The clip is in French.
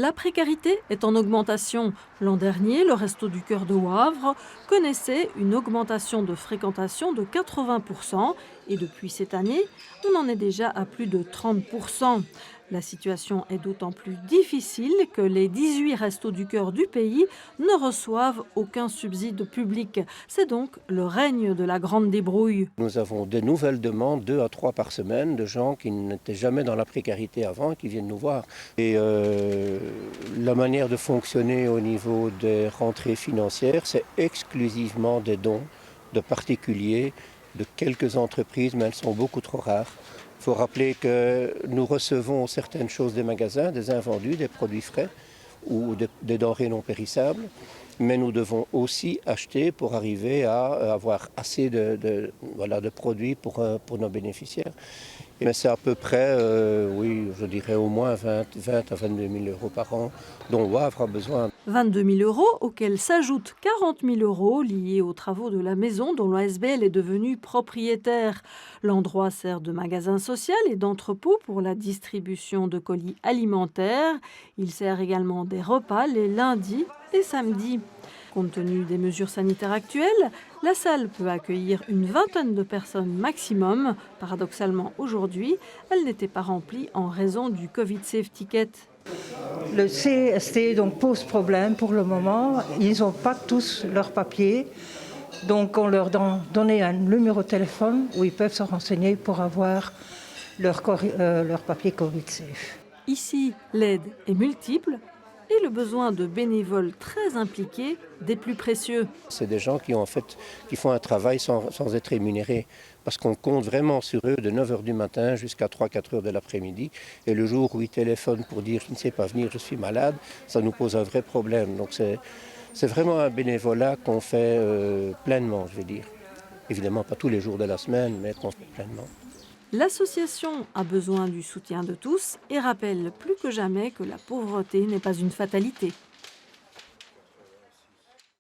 La précarité est en augmentation. L'an dernier, le Resto du Cœur de Wavre connaissait une augmentation de fréquentation de 80% et depuis cette année, on en est déjà à plus de 30%. La situation est d'autant plus difficile que les 18 Restos du Cœur du pays ne reçoivent aucun subside public. C'est donc le règne de la grande débrouille. Nous avons de nouvelles demandes, 2 à 3 par semaine, de gens qui n'étaient jamais dans la précarité avant et qui viennent nous voir. Et la manière de fonctionner au niveau des rentrées financières, c'est exclusivement des dons de particuliers, de quelques entreprises, mais elles sont beaucoup trop rares. Il faut rappeler que nous recevons certaines choses des magasins, des invendus, des produits frais ou des denrées non périssables. Mais nous devons aussi acheter pour arriver à avoir assez de produits pour nos bénéficiaires. Mais c'est à peu près, oui, je dirais au moins 20 à 22 000 euros par an dont Wavre a besoin. 22 000 euros auxquels s'ajoutent 40 000 euros liés aux travaux de la maison dont l'ASBL est devenue propriétaire. L'endroit sert de magasin social et d'entrepôt pour la distribution de colis alimentaires. Il sert également des repas les lundis et samedis. Compte tenu des mesures sanitaires actuelles, la salle peut accueillir une vingtaine de personnes maximum. Paradoxalement, aujourd'hui, elle n'était pas remplie en raison du Covid Safe Ticket. Le CST donc, pose problème pour le moment. Ils n'ont pas tous leurs papiers. Donc on leur donne un numéro de téléphone où ils peuvent se renseigner pour avoir leur papier Covid Safe. Ici, l'aide est multiple et le besoin de bénévoles très impliqués des plus précieux. C'est des gens qui font un travail sans être rémunérés parce qu'on compte vraiment sur eux de 9 h du matin jusqu'à 3-4 h de l'après-midi. Et le jour où ils téléphonent pour dire « je ne sais pas venir, je suis malade », ça nous pose un vrai problème. Donc c'est vraiment un bénévolat qu'on fait pleinement, je vais dire. Évidemment, pas tous les jours de la semaine, mais qu'on fait pleinement. L'association a besoin du soutien de tous et rappelle plus que jamais que la pauvreté n'est pas une fatalité.